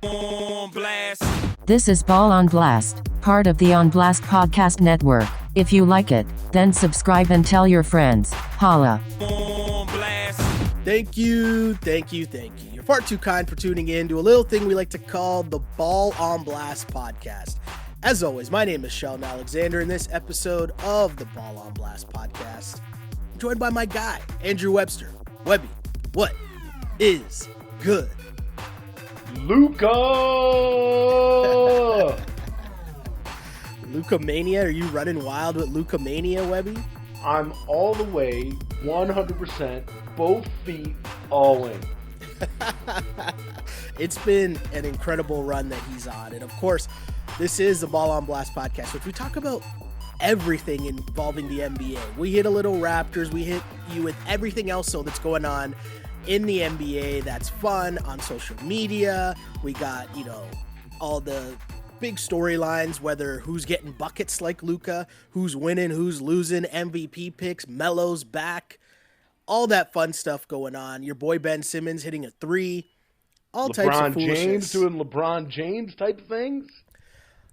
On blast. This is Ball on Blast, part of the On Blast Podcast Network. If you like it, then subscribe and tell your friends. Holla. On blast. Thank you. You're far too kind for tuning in to a little thing we like to call the Ball on Blast podcast. As always, my name is Sheldon Alexander. In this episode of the Ball on Blast podcast, I'm joined by my guy, Andrew Webster. Webby, what is good? Luka! Luka Mania? Are you running wild with Luka Mania, Webby? I'm all the way, 100%, both feet, all in. It's been an incredible run that he's on. And of course, this is the Ball on Blast podcast, which we talk about everything involving the NBA. We hit a little Raptors. We hit you with everything else that's going on in the NBA that's fun on social media. We got, all the big storylines, whether who's getting buckets like Luka, who's winning, who's losing, MVP picks, Melo's back, all that fun stuff going on. Your boy Ben Simmons hitting a three, all types of foolishness. LeBron James doing LeBron James type things.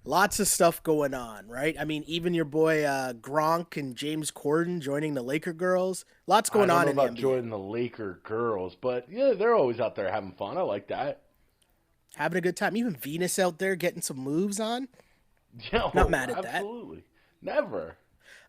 Lots of stuff going on, right? I mean, even your boy Gronk and James Corden joining the Laker girls. Lots going on in the NBA. I don't know about joining the Laker girls, but yeah, they're always out there having fun. I like that. Having a good time. Even Venus out there getting some moves on. Yeah, not mad at that. Absolutely. Never.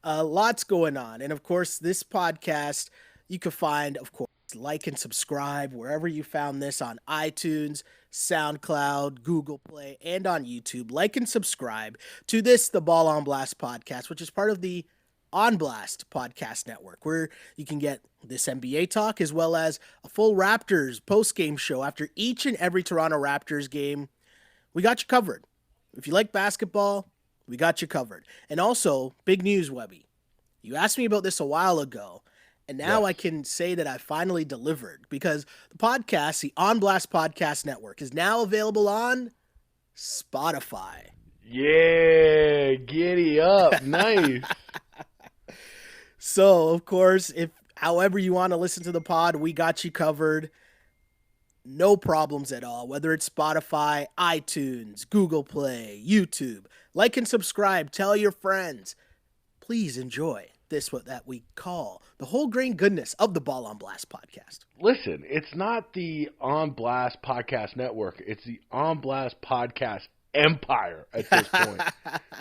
Lots going on. And of course, this podcast you can find, of course, like and subscribe wherever you found this on iTunes, SoundCloud, Google Play, and on YouTube. Like and subscribe to this, the Ball on Blast podcast, which is part of the On Blast podcast network, where you can get this NBA talk as well as a full Raptors post-game show after each and every Toronto Raptors game. We got you covered. If you like basketball, we got you covered. And also, big news, Webby. You asked me about this a while ago, and now I can say that I finally delivered, because the podcast, the On Blast Podcast Network, is now available on Spotify. Yeah, giddy up. Nice. So, of course, if however you want to listen to the pod, we got you covered. No problems at all, whether it's Spotify, iTunes, Google Play, YouTube. Like and subscribe. Tell your friends. Please enjoy this, what that we call the whole grain goodness of the Ball on Blast podcast. Listen, it's not the On Blast Podcast Network. It's the On Blast Podcast Empire at this point.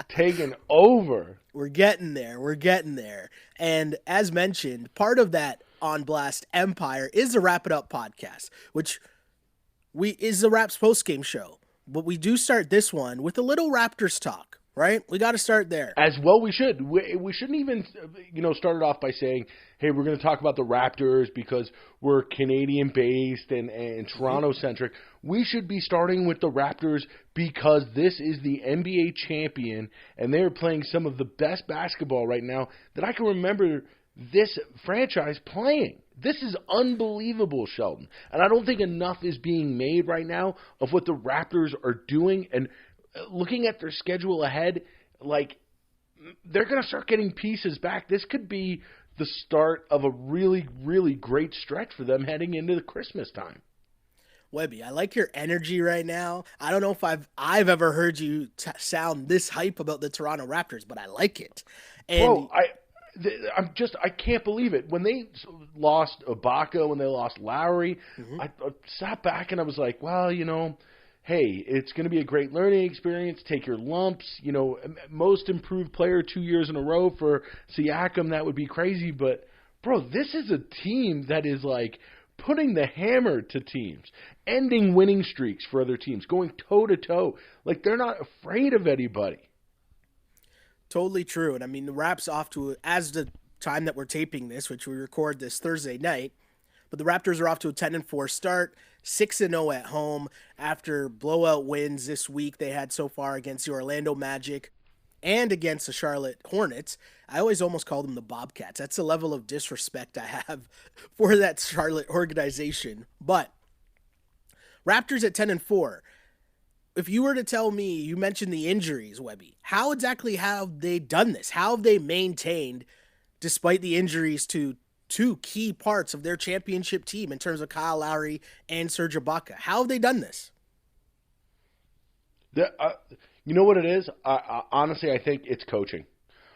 Taking over. We're getting there. And as mentioned, part of that On Blast Empire is the Wrap It Up podcast, which is the Raps post-game show. But we do start this one with a little Raptors talk. Right? We got to start there. As well we should. We shouldn't even, start it off by saying, hey, we're going to talk about the Raptors because we're Canadian-based and Toronto-centric. We should be starting with the Raptors because this is the NBA champion, and they're playing some of the best basketball right now that I can remember this franchise playing. This is unbelievable, Sheldon. And I don't think enough is being made right now of what the Raptors are doing, and looking at their schedule ahead, they're going to start getting pieces back. This could be the start of a really, really great stretch for them heading into the Christmas time. Webby, I like your energy right now. I don't know if I've ever heard you sound this hype about the Toronto Raptors, but I like it. And I can't believe it. When they lost Ibaka, when they lost Lowry, I sat back and I was like, well, hey, it's going to be a great learning experience. Take your lumps. Most improved player 2 years in a row for Siakam. That would be crazy. But, bro, this is a team that is putting the hammer to teams, ending winning streaks for other teams, going toe-to-toe. They're not afraid of anybody. Totally true. And, I mean, the Raps off to, as the time that we're taping this, which we record this Thursday night, but the Raptors are off to a 10-4 start, 6-0 at home after blowout wins this week they had so far against the Orlando Magic and against the Charlotte Hornets. I always almost call them the Bobcats. That's the level of disrespect I have for that Charlotte organization. But Raptors at 10-4. If you were to tell me, you mentioned the injuries, Webby, how exactly have they done this? How have they maintained, despite the injuries to two key parts of their championship team in terms of Kyle Lowry and Serge Ibaka? How have they done this? You know what it is? Honestly, I think it's coaching.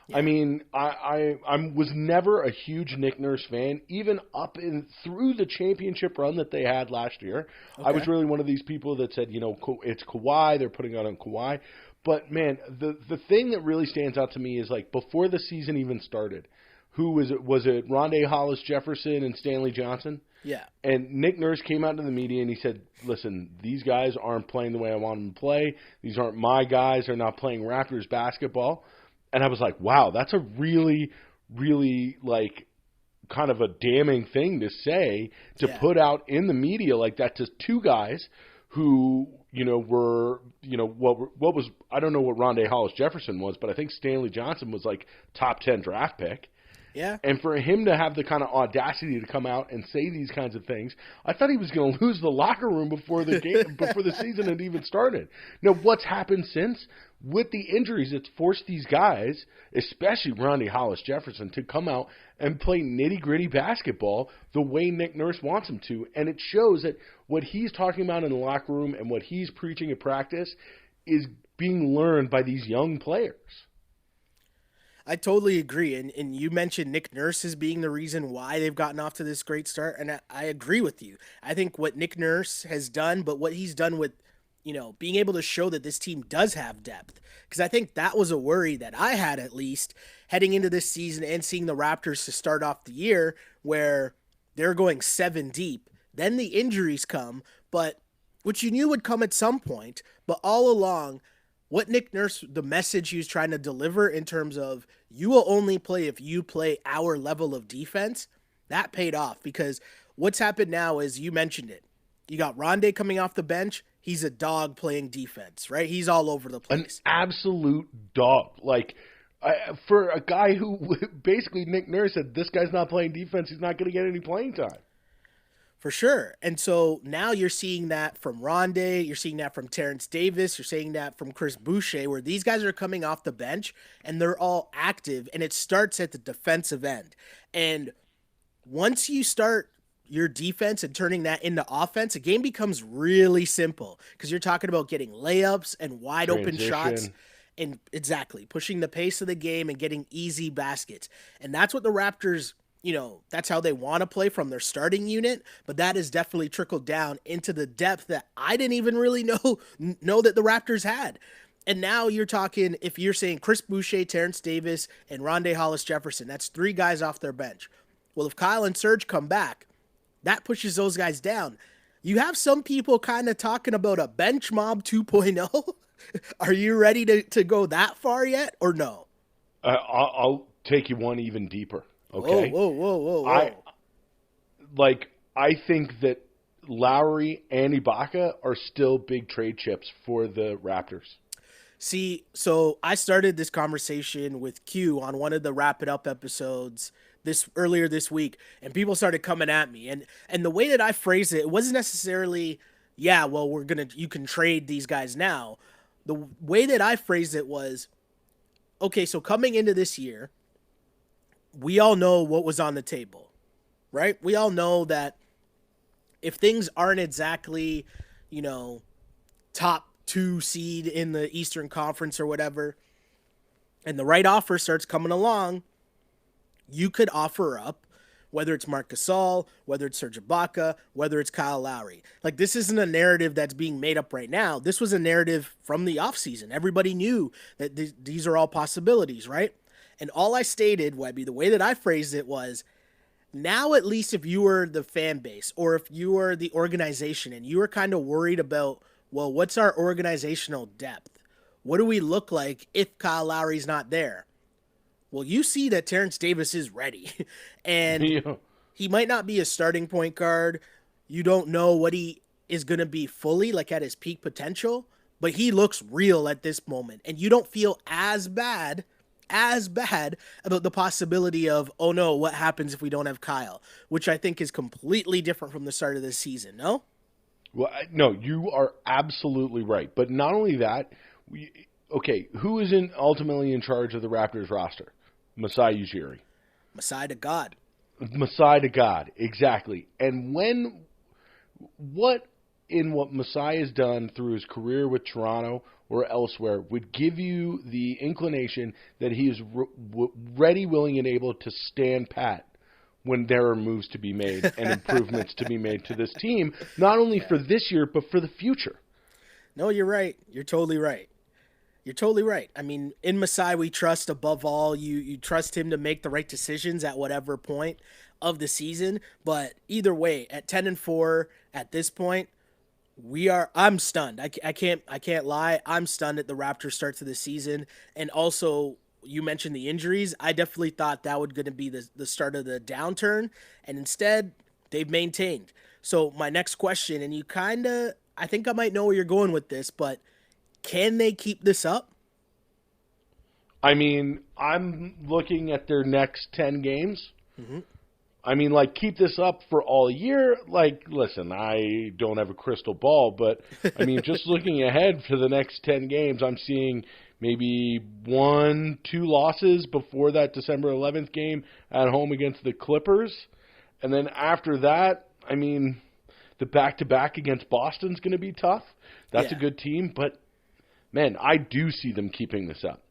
Yeah. I mean, I was never a huge Nick Nurse fan, even up in through the championship run that they had last year. Okay. I was really one of these people that said, it's Kawhi, they're putting on Kawhi. But, man, the thing that really stands out to me is, like, before the season even started, who was it? Was it Rondé Hollis-Jefferson and Stanley Johnson? Yeah. And Nick Nurse came out to the media and he said, listen, these guys aren't playing the way I want them to play. These aren't my guys. They're not playing Raptors basketball. And I was like, wow, that's a really, really, like, kind of a damning thing to say, to put out in the media like that to two guys who, were, what was, I don't know what Rondé Hollis-Jefferson was, but I think Stanley Johnson was like top 10 draft pick. Yeah. And for him to have the kind of audacity to come out and say these kinds of things, I thought he was going to lose the locker room before the game, before the season had even started. Now, what's happened since? With the injuries, it's forced these guys, especially Rondé Hollis-Jefferson, to come out and play nitty-gritty basketball the way Nick Nurse wants them to. And it shows that what he's talking about in the locker room and what he's preaching at practice is being learned by these young players. I totally agree. And you mentioned Nick Nurse as being the reason why they've gotten off to this great start. And I agree with you. I think what Nick Nurse has done, but what he's done with, being able to show that this team does have depth. Because I think that was a worry that I had, at least, heading into this season and seeing the Raptors to start off the year where they're going 7 deep. Then the injuries come, which you knew would come at some point. But all along, what Nick Nurse, the message he was trying to deliver in terms of you will only play if you play our level of defense, that paid off. Because what's happened now is, you mentioned it, you got Rondé coming off the bench. He's a dog playing defense, right? He's all over the place. An absolute dog. Like, for a guy who basically Nick Nurse said, this guy's not playing defense, he's not going to get any playing time. For sure. And so now you're seeing that from Rondé, you're seeing that from Terrence Davis, you're seeing that from Chris Boucher, where these guys are coming off the bench and they're all active, and it starts at the defensive end. And once you start your defense and turning that into offense, a game becomes really simple, because you're talking about getting layups and wide open shots and exactly pushing the pace of the game and getting easy baskets. And that's what the Raptors, that's how they want to play from their starting unit, but that has definitely trickled down into the depth that I didn't even really know that the Raptors had. And now you're talking, if you're saying Chris Boucher, Terrence Davis, and Rondé Hollis-Jefferson, that's 3 guys off their bench. Well, if Kyle and Serge come back, that pushes those guys down. You have some people kind of talking about a bench mob 2.0. Are you ready to go that far yet, or no? I'll take you one even deeper. Okay. Whoa. I think that Lowry and Ibaka are still big trade chips for the Raptors. So I started this conversation with Q on one of the Wrap It Up episodes earlier this week, and people started coming at me. And the way that I phrased it wasn't necessarily, you can trade these guys now. The way that I phrased it was, okay, so coming into this year, we all know what was on the table, right? We all know that if things aren't exactly, top 2 seed in the Eastern Conference or whatever, and the right offer starts coming along, you could offer up, whether it's Marc Gasol, whether it's Serge Ibaka, whether it's Kyle Lowry. Like, this isn't a narrative that's being made up right now. This was a narrative from the offseason. Everybody knew that these are all possibilities, right? And all I stated, Webby, the way that I phrased it was, now at least if you were the fan base or if you were the organization and you were kind of worried about, well, what's our organizational depth? What do we look like if Kyle Lowry's not there? Well, you see that Terrence Davis is ready. And he might not be a starting point guard. You don't know what he is going to be fully, like at his peak potential, but he looks real at this moment. And you don't feel as bad about the possibility of, oh no, what happens if we don't have Kyle? Which I think is completely different from the start of this season, no? Well, no, you are absolutely right. But not only that, who is ultimately in charge of the Raptors roster? Masai Ujiri. Masai to God. Masai to God, exactly. And what in what Masai has done through his career with Toronto or elsewhere would give you the inclination that he is ready, willing, and able to stand pat when there are moves to be made and improvements to be made to this team, not only for this year, but for the future. No, you're right. You're totally right. You're totally right. I mean, in Masai, we trust above all. You trust him to make the right decisions at whatever point of the season. But either way, at 10-4 at this point, I'm stunned. I can't lie. I'm stunned at the Raptors start to the season. And also, you mentioned the injuries. I definitely thought that was going to be the start of the downturn. And instead, they've maintained. So my next question, and I think I might know where you're going with this, but can they keep this up? I mean, I'm looking at their next 10 games. Mm-hmm. I mean, like, keep this up for all year. Like, listen, I don't have a crystal ball, but, I mean, just looking ahead for the next 10 games, I'm seeing maybe 1-2 losses before that December 11th game at home against the Clippers. And then after that, I mean, the back-to-back against Boston's going to be tough. That's a good team, but, man, I do see them keeping this up.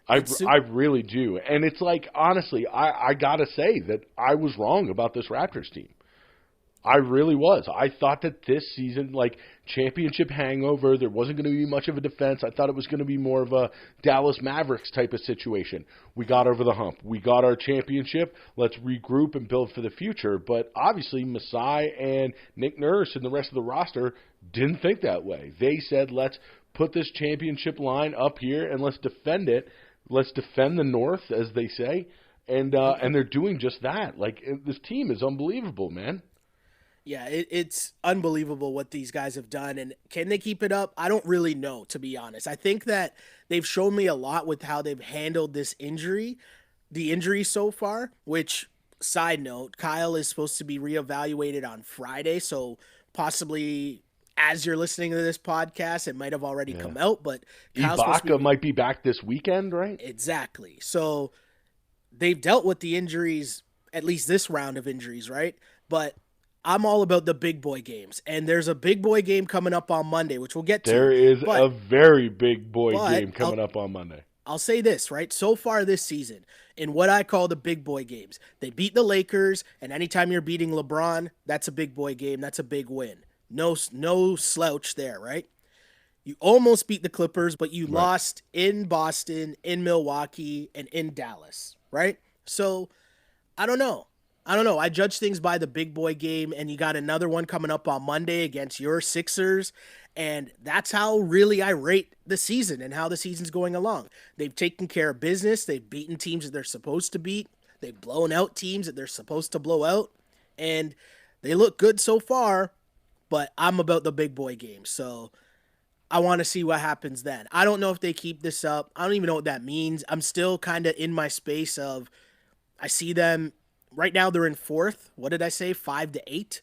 I really do. And it's like, honestly, I got to say that I was wrong about this Raptors team. I really was. I thought that this season, like, championship hangover, there wasn't going to be much of a defense. I thought it was going to be more of a Dallas Mavericks type of situation. We got over the hump. We got our championship. Let's regroup and build for the future. But obviously, Masai and Nick Nurse and the rest of the roster didn't think that way. They said, let's put this championship line up here and let's defend it. Let's defend the North, as they say. And they're doing just that. Like, this team is unbelievable, man. Yeah, it's unbelievable what these guys have done. And can they keep it up? I don't really know, to be honest. I think that they've shown me a lot with how they've handled the injury so far, which, side note, Kyle is supposed to be reevaluated on Friday. So possibly as you're listening to this podcast, it might have already come out. But Ibaka might be back this weekend, right? Exactly. So they've dealt with the injuries, at least this round of injuries, right? But I'm all about the big boy games, and there's a big boy game coming up on Monday, which we'll get to. There is a very big boy game coming up on Monday. I'll say this, right? So far this season, in what I call the big boy games, they beat the Lakers, and anytime you're beating LeBron, that's a big boy game. That's a big win. No slouch there, right? You almost beat the Clippers, but you lost in Boston, in Milwaukee, and in Dallas, right? So I don't know. I judge things by the big boy game, and you got another one coming up on Monday against your Sixers, and that's how really I rate the season and how the season's going along. They've taken care of business. They've beaten teams that they're supposed to beat. They've blown out teams that they're supposed to blow out, and they look good so far, but I'm about the big boy game, so I want to see what happens then. I don't know if they keep this up. I don't even know what that means. I'm still kind of in my space of I see them. Right now they're in fourth. What did I say? 5-8.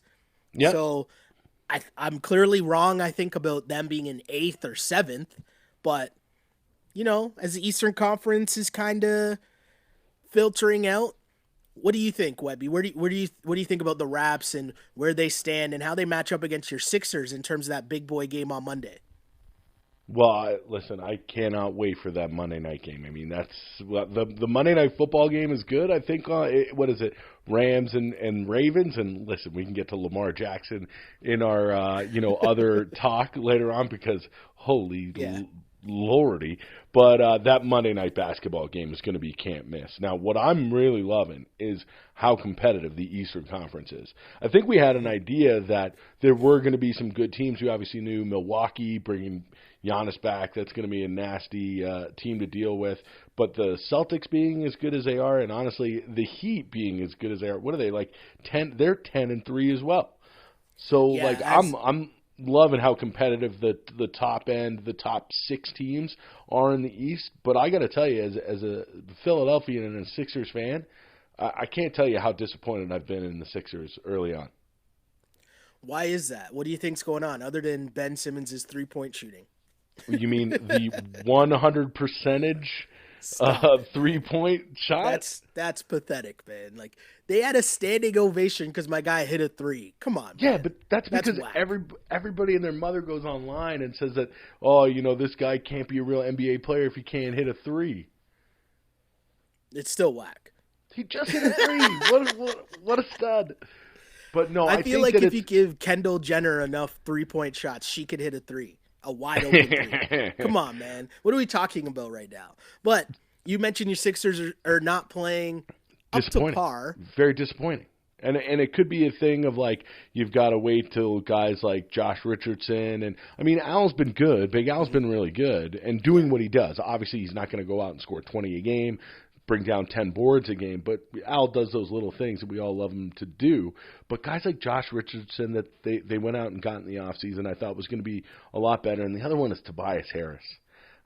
Yeah. So I'm clearly wrong, I think, about them being in 8th or 7th. But, as the Eastern Conference is kind of filtering out, what do you think, Webby? What do you think about the Raps and where they stand and how they match up against your Sixers in terms of that big boy game on Monday? Well, listen, I cannot wait for that Monday night game. I mean, that's the Monday night football game is good. I think, what is it, Rams and Ravens? And listen, we can get to Lamar Jackson in our, other talk later on because holy lordy. But that Monday night basketball game is going to be can't miss. Now, what I'm really loving is how competitive the Eastern Conference is. I think we had an idea that there were going to be some good teams. We obviously knew Milwaukee bringing Giannis back. That's going to be a nasty team to deal with. But the Celtics being as good as they are, and honestly, the Heat being as good as they are, what are they, like 10? They're 10-3 as well. So, I'm loving how competitive the top end, the top 6 teams are in the East. But I got to tell you, as a Philadelphian and a Sixers fan, I can't tell you how disappointed I've been in the Sixers early on. Why is that? What do you think's going on, other than Ben Simmons' 3-point shooting? You mean the 100% 3-point shot. That's pathetic, man. Like, they had a standing ovation because my guy hit a three. Come on, Yeah, man. but that's because whack. everybody and their mother goes online and says that, oh, this guy can't be a real NBA player if he can't hit a three. It's still whack. He just hit a three. What a stud. But no, I feel think like that if you give Kendall Jenner enough 3-point shots, she could hit a three. A wide open three. Come on, man. What are we talking about right now? But you mentioned your Sixers are not playing up to par. Very disappointing. And it could be a thing of like you've got to wait till guys like Josh Richardson and Al's been good. Big Al's been really good and doing what he does. Obviously, he's not going to go out and score 20 a game, bring down 10 boards a game, but Al does those little things that we all love him to do. But guys like Josh Richardson that they went out and got in the offseason I thought was going to be a lot better. And the other one is Tobias Harris.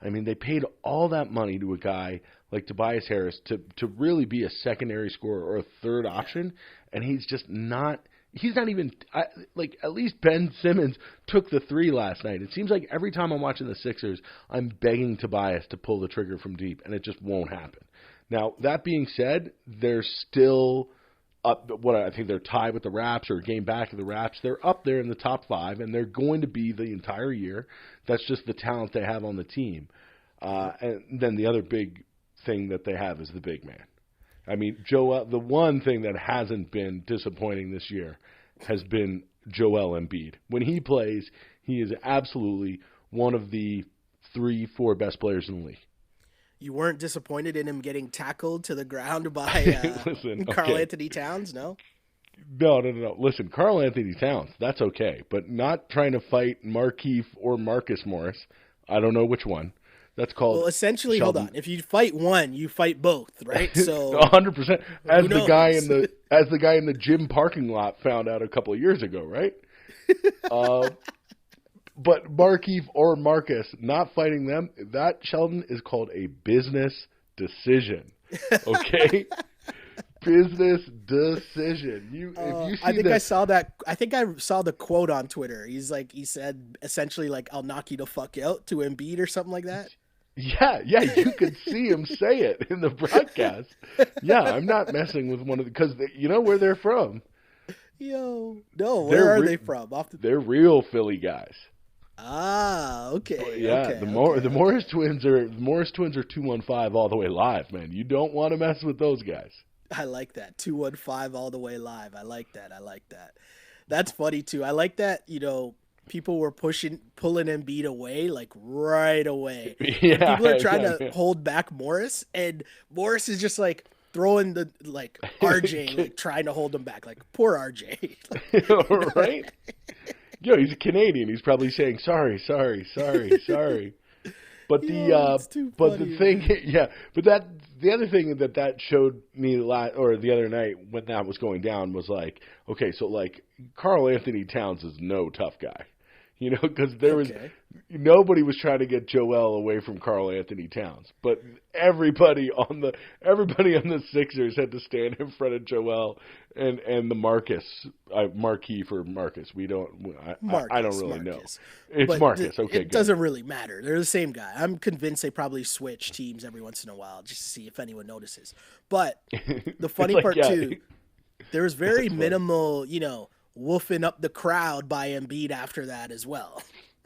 They paid all that money to a guy like Tobias Harris to really be a secondary scorer or a third option, and he's just not – he's not even like at least Ben Simmons took the three last night. It seems like every time I'm watching the Sixers, I'm begging Tobias to pull the trigger from deep, and it just won't happen. Now, that being said, they're still up. What I think they're tied with the Raps or a game back of the Raps. They're up there in the top 5, and they're going to be the entire year. That's just the talent they have on the team. And then the other big thing that they have is the big man. Joel. The one thing that hasn't been disappointing this year has been Joel Embiid. When he plays, he is absolutely one of the 3-4 best players in the league. You weren't disappointed in him getting tackled to the ground by Karl Anthony Towns, no? No. Listen, Karl Anthony Towns, that's okay. But not trying to fight Markieff or Marcus Morris. I don't know which one. That's called Well, essentially, Sheldon. hold on. If you fight one, you fight both, right? So 100%. As the guy in the gym parking lot found out a couple of years ago, right? But Markieff or Marcus, not fighting them, that, Sheldon, is called a business decision. Okay? Business decision. I saw that. I think I saw the quote on Twitter. He said essentially like, I'll knock you the fuck out to Embiid or something like that. Yeah, you could see him say it in the broadcast. Yeah, I'm not messing with one of the, because you know where they're from. Where are they from? They're real Philly guys. Ah, okay. Yeah, the Morris twins are 215 all the way live, man. You don't want to mess with those guys. I like that. 215 all the way live. I like that. That's funny too. I like that, people were pulling Embiid away like right away. Yeah, people are trying to hold back Morris, and Morris is just like throwing the RJ, like trying to hold him back. Like poor RJ. Right? Yo, he's a Canadian. He's probably saying sorry. But the other thing that showed me the other night when that was going down was like, okay, so like Karl Anthony Towns is no tough guy, because nobody was trying to get Joel away from Karl Anthony Towns, but everybody on the Sixers had to stand in front of Joel and the Markieff or Marcus. I don't really know. It's Marcus. Okay, it doesn't really matter. They're the same guy. I'm convinced they probably switch teams every once in a while just to see if anyone notices. But the funny part too, there was very minimal, woofing up the crowd by Embiid after that as well.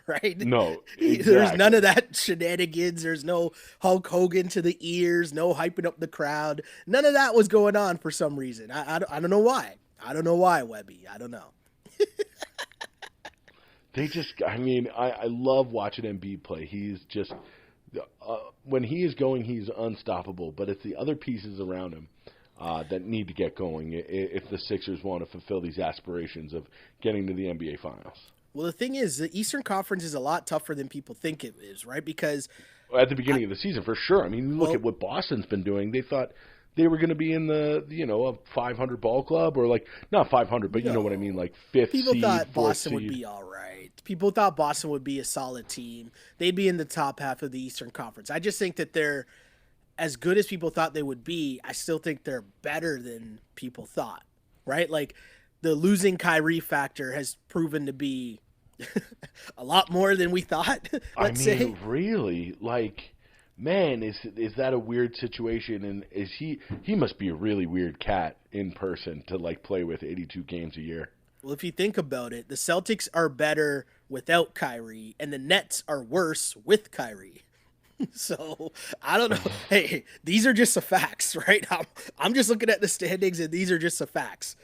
Right? No, exactly. There's none of that shenanigans. There's no Hulk Hogan to the ears, no hyping up the crowd. None of that was going on for some reason. I don't know why. I don't know why, Webby. I don't know. I love watching Embiid play. He's just, when he is going, he's unstoppable. But it's the other pieces around him that need to get going if the Sixers want to fulfill these aspirations of getting to the NBA Finals. Well, the thing is, the Eastern Conference is a lot tougher than people think it is, right? Because at the beginning of the season, for sure. Look at what Boston's been doing. They thought they were going to be in the, a 500 ball club, or like, not 500, but you know what I mean, like fifth seed, people thought Boston seed. would be all right. People thought Boston would be a solid team. They'd be in the top half of the Eastern Conference. I just think that they're as good as people thought they would be. I still think they're better than people thought, right? Like, the losing Kyrie factor has proven to be a lot more than we thought. Let's say. Really, like, man, is that a weird situation? And is he must be a really weird cat in person to like play with 82 games a year. Well, if you think about it, the Celtics are better without Kyrie, and the Nets are worse with Kyrie. So I don't know. Hey, these are just the facts, right? I'm just looking at the standings, and these are just the facts.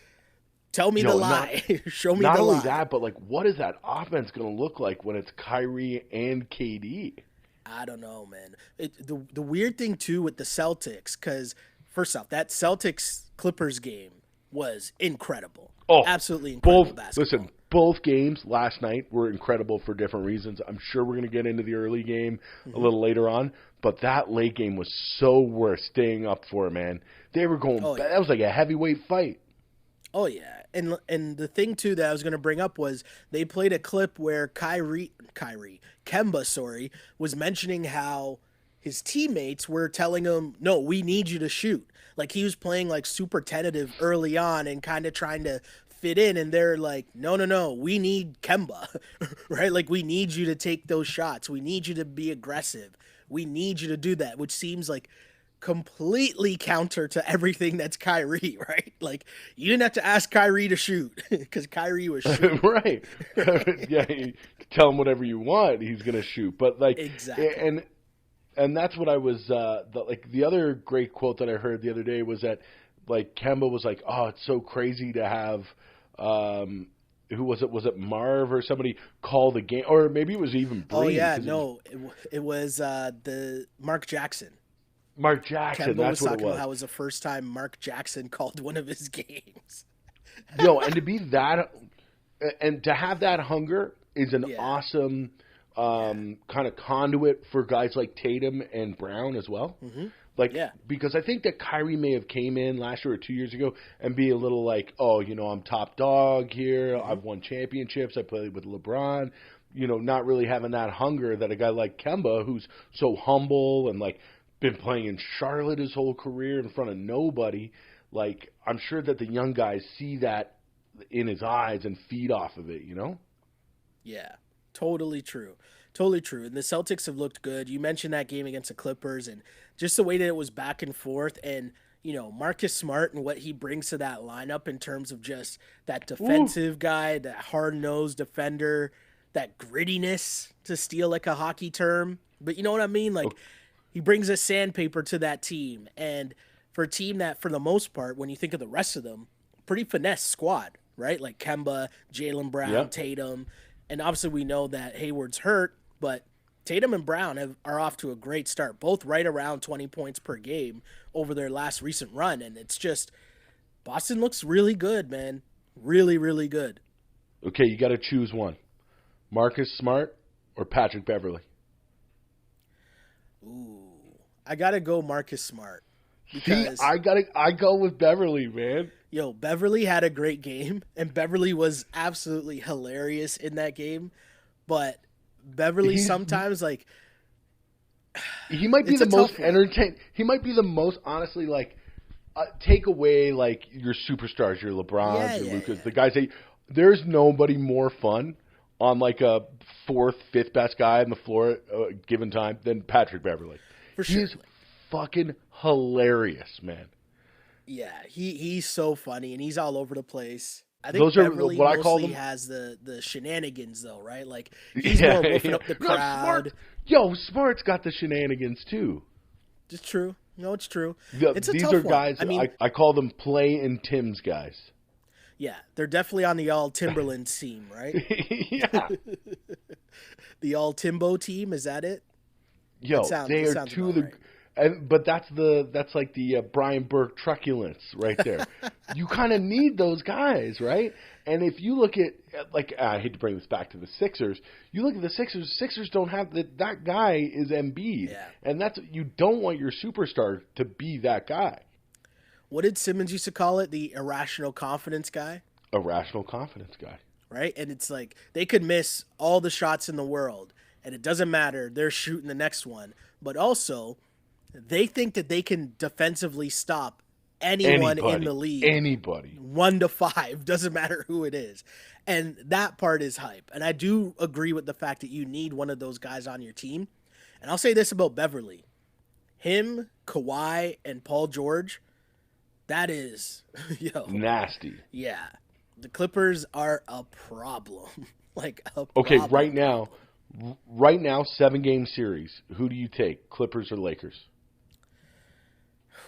Tell me the lie. Show me the lie. Not only that, but like, what is that offense going to look like when it's Kyrie and KD? I don't know, man. The weird thing too with the Celtics, because first off, that Celtics Clippers game was incredible. Oh, absolutely incredible basketball. Listen, both games last night were incredible for different reasons. I'm sure we're going to get into the early game a little later on, but that late game was so worth staying up for, man. They were going. Oh, yeah. That was like a heavyweight fight. Oh yeah, and the thing too that I was going to bring up was they played a clip where Kemba, was mentioning how his teammates were telling him, "No, we need you to shoot." Like he was playing like super tentative early on and kind of trying to fit in, and they're like, "No, we need Kemba." Right? Like we need you to take those shots. We need you to be aggressive. We need you to do that, which seems like completely counter to everything that's Kyrie, right? Like you didn't have to ask Kyrie to shoot because Kyrie was shooting. Right. Yeah, you tell him whatever you want, he's gonna shoot. But like, exactly. And that's what I was the other great quote that I heard the other day was that like Kemba was like, "Oh, it's so crazy to have who was it? Was it Marv or somebody call the game, or maybe it was even Bree." Oh yeah, no, it was the Mark Jackson. Mark Jackson, Kemba that's was what talking it was. about how it was the first time Mark Jackson called one of his games. Yo, and to be that, and to have that hunger is an awesome kind of conduit for guys like Tatum and Brown as well. Mm-hmm. Like, because I think that Kyrie may have came in last year or 2 years ago and be a little like, oh, I'm top dog here. Mm-hmm. I've won championships. I played with LeBron. Not really having that hunger that a guy like Kemba, who's so humble and like been playing in Charlotte his whole career in front of nobody. Like, I'm sure that the young guys see that in his eyes and feed off of it, Yeah, totally true. Totally true. And the Celtics have looked good. You mentioned that game against the Clippers and just the way that it was back and forth. And, Marcus Smart and what he brings to that lineup in terms of just that defensive guy, that hard-nosed defender, that grittiness, to steal like a hockey term. But you know what I mean? Like, he brings a sandpaper to that team. And for a team that, for the most part, when you think of the rest of them, pretty finesse squad, right? Like Kemba, Jaylen Brown, Tatum. And obviously we know that Hayward's hurt, but Tatum and Brown are off to a great start, both right around 20 points per game over their last recent run. And it's just, Boston looks really good, man. Really, really good. Okay, you got to choose one. Marcus Smart or Patrick Beverley? Ooh, I gotta go Marcus Smart. Because I go with Beverley, man. Yo, Beverley had a great game, and Beverley was absolutely hilarious in that game. But Beverley sometimes like he might be the most entertaining. He might be the most honestly like take away like your superstars, your LeBrons, your Lukas, the guys that there's nobody more fun on like a fourth, fifth best guy on the floor given time than Patrick Beverley. For sure. He's fucking hilarious, man. Yeah, he's so funny and he's all over the place. I think those are Beverly what mostly I call them. Has the shenanigans though, right? Like he's more woofing up the crowd. Smart's got the shenanigans too. It's true. No, it's true. These are guys. I mean, I call them Play and Tim's guys. Yeah, they're definitely on the all Timberland team, right? Yeah. The all Timbo team, is that it? They are two of the. Right. But that's like the Brian Burke truculence right there. You kind of need those guys, right? And if you look at I hate to bring this back to the Sixers, you look at the Sixers. Sixers don't have that guy is Embiid, and you don't want your superstar to be that guy. What did Simmons used to call it? The irrational confidence guy. Irrational confidence guy. Right, and it's like they could miss all the shots in the world, and it doesn't matter. They're shooting the next one, but also they think that they can defensively stop anyone in the league. Anybody. 1 to 5. Doesn't matter who it is. And that part is hype. And I do agree with the fact that you need one of those guys on your team. And I'll say this about Beverly. him, Kawhi, and Paul George, that is, nasty. Yeah. The Clippers are a problem. Like a Okay, problem. right now, 7-game series. Who do you take, Clippers or Lakers?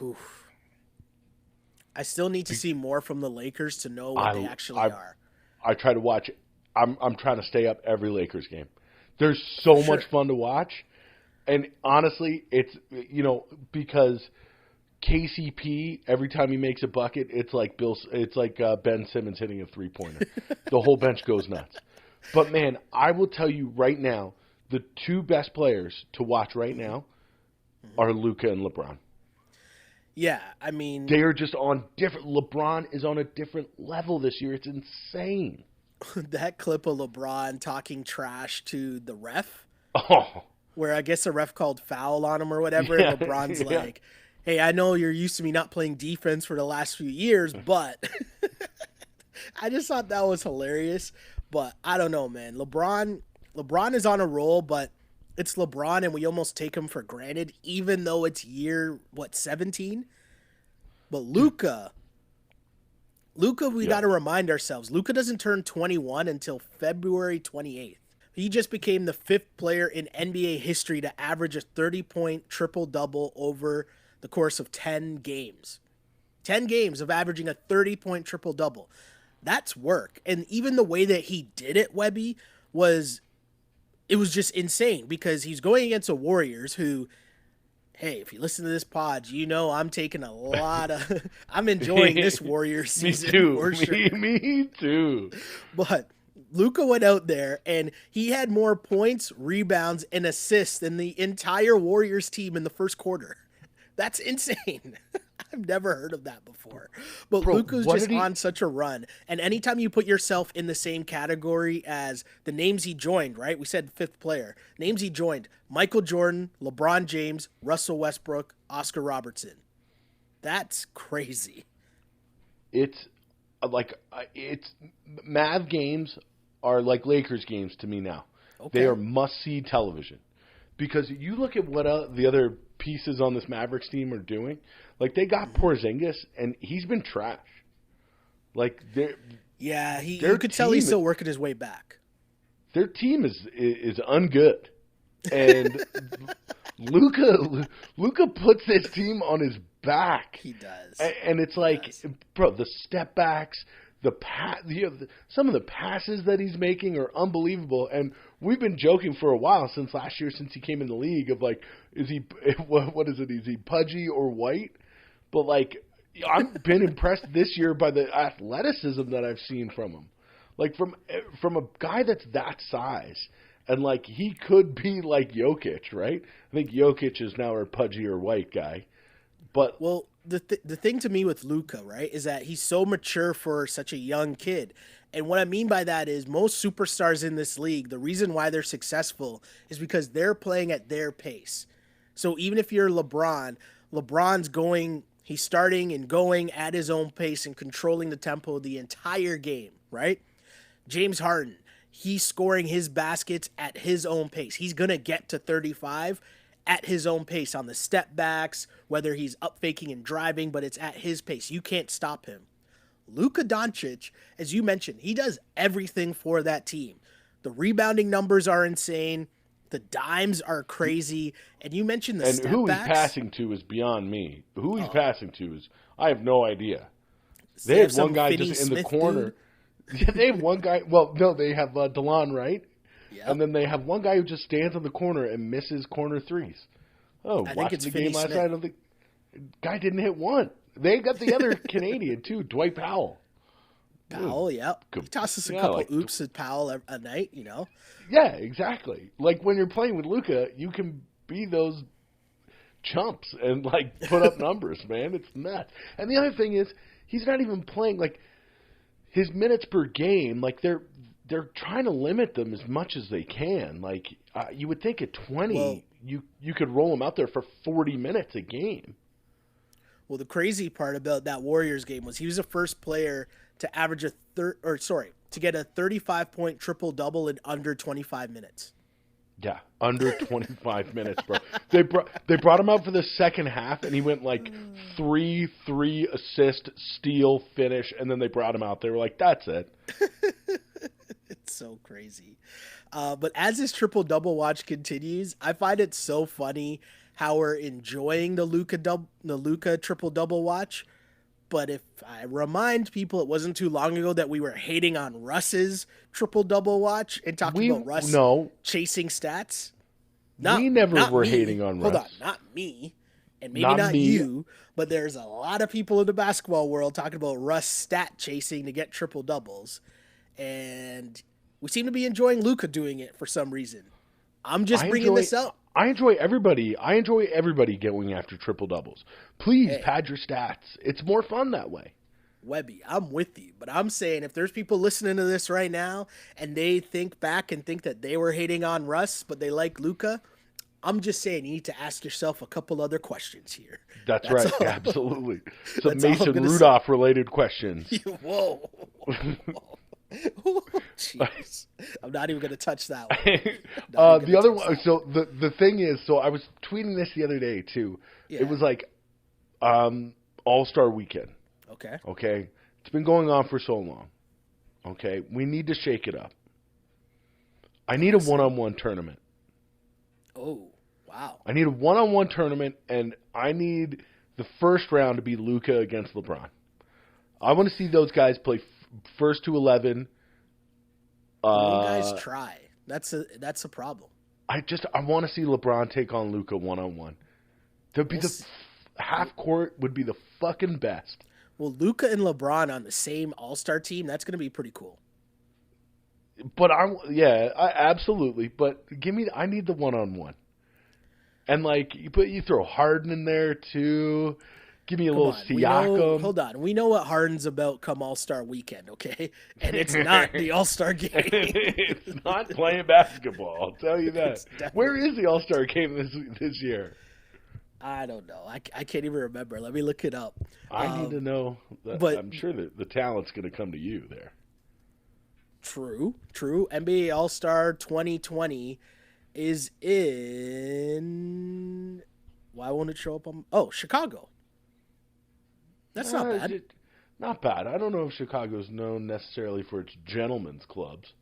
Oof. I still need to see more from the Lakers to know what they actually are. I try to watch. I'm trying to stay up every Lakers game. They're so much fun to watch, and honestly, it's because KCP every time he makes a bucket, it's like Ben Simmons hitting a 3-pointer. The whole bench goes nuts. But man, I will tell you right now, the two best players to watch right now are Luka and LeBron. Yeah, I mean, they are just on different. LeBron is on a different level this year. It's insane. That clip of LeBron talking trash to the ref, where I guess the ref called foul on him or whatever, and LeBron's like, hey, I know you're used to me not playing defense for the last few years, but I just thought that was hilarious. But I don't know, man. LeBron is on a roll, but it's LeBron, and we almost take him for granted, even though it's year, 17? But Luka, we got to remind ourselves, Luka doesn't turn 21 until February 28th. He just became the 5th player in NBA history to average a 30-point triple-double over the course of 10 games. 10 games of averaging a 30-point triple-double. That's work. And even the way that he did it, Webby, was just insane because he's going against the Warriors who, hey, if you listen to this pod, I'm taking a lot of – I'm enjoying this Warriors season. Me too. For sure. Me too. But Luka went out there and he had more points, rebounds, and assists than the entire Warriors team in the first quarter. That's insane. I've never heard of that before. But Luka's just on such a run. And anytime you put yourself in the same category as the names he joined, right? We said 5th player. Names he joined: Michael Jordan, LeBron James, Russell Westbrook, Oscar Robertson. That's crazy. It's Mav games are like Lakers games to me now. Okay. They are must-see television. Because you look at what the other pieces on this Mavericks team are doing. Like, they got Porzingis, and he's been trash. Like, you could tell he's still working his way back. Their team is ungood. And Luka puts this team on his back. He does. And it's like, bro, the step backs, some of the passes that he's making are unbelievable. And we've been joking for a while since last year, since he came in the league, of like, is he pudgy or white? But like, I've been impressed this year by the athleticism that I've seen from him. Like from a guy that's that size, and like he could be like Jokic, right? I think Jokic is now our pudgy or white guy. But the thing to me with Luka, right, is that he's so mature for such a young kid. And what I mean by that is most superstars in this league, the reason why they're successful is because they're playing at their pace. So even if you're he's starting and going at his own pace and controlling the tempo the entire game, right? James Harden, he's scoring his baskets at his own pace. He's going to get to 35 at his own pace on the step backs, whether he's up faking and driving, but it's at his pace. You can't stop him. Luka Doncic, as you mentioned, he does everything for that team. The rebounding numbers are insane. The dimes are crazy. And you mentioned the step backs. And who he's passing to is beyond me. Who he's passing to is, I have no idea. They have one guy just in the corner. Yeah, they have one guy. Well, no, they have DeLon, right? Yep. And then they have one guy who just stands on the corner and misses corner threes. Oh, I watching the game last night, I don't think guy didn't hit one. They got the other Canadian too, Dwight Powell. Powell, yep. He tosses a couple oops at Powell a night, Yeah, exactly. Like when you're playing with Luka, you can be those chumps and like put up numbers, man. It's nuts. And the other thing is, he's not even playing like his minutes per game. Like they're trying to limit them as much as they can. Like you would think at 20, you could roll him out there for 40 minutes a game. Well, the crazy part about that Warriors game was he was the first player to average to get a 35-point triple-double in under 25 minutes. Yeah, under 25 minutes, bro. They brought him out for the second half, and he went like 3 assist, steal, finish, and then they brought him out. They were like, that's it. It's so crazy. But as this triple-double watch continues, I find it so funny how we're enjoying the Luka triple-double watch. But if I remind people, it wasn't too long ago that we were hating on Russ's triple-double watch and talking about Russ chasing stats. We never were hating on Russ. Hold on, not me, and maybe not you, but there's a lot of people in the basketball world talking about Russ stat chasing to get triple-doubles. And we seem to be enjoying Luka doing it for some reason. I'm just bringing this up. I enjoy everybody. I enjoy everybody going after triple doubles. Please pad your stats. It's more fun that way. Webby, I'm with you, but I'm saying if there's people listening to this right now and they think back and think that they were hating on Russ, but they like Luka, I'm just saying you need to ask yourself a couple other questions here. That's right. Absolutely. Some Mason Rudolph related questions. Whoa. Jeez. I'm not even going to touch that one. The other one, so the thing is, so I was tweeting this the other day too. Yeah. It was like All-Star Weekend. Okay. It's been going on for so long. Okay. We need to shake it up. I need a one-on-one tournament. Oh, wow. I need a one-on-one tournament, and I need the first round to be Luka against LeBron. I want to see those guys play first to 11. You guys try. That's a problem. I want to see LeBron take on Luka one-on-one. Half court would be the fucking best. Well, Luka and LeBron on the same All-Star team, that's going to be pretty cool. But absolutely. But I need the one-on-one. And you throw Harden in there too. Give me a little Siakam. Hold on. We know what Harden's about come All-Star Weekend, okay? And it's not the All-Star game. It's not playing basketball, I'll tell you that. Where is the All-Star game this year? I don't know. I can't even remember. Let me look it up. I need to know. But I'm sure that the talent's going to come to you there. True. NBA All-Star 2020 is in... Why won't it show up on... Oh, Chicago. That's not bad. Not bad. I don't know if Chicago's known necessarily for its gentlemen's clubs.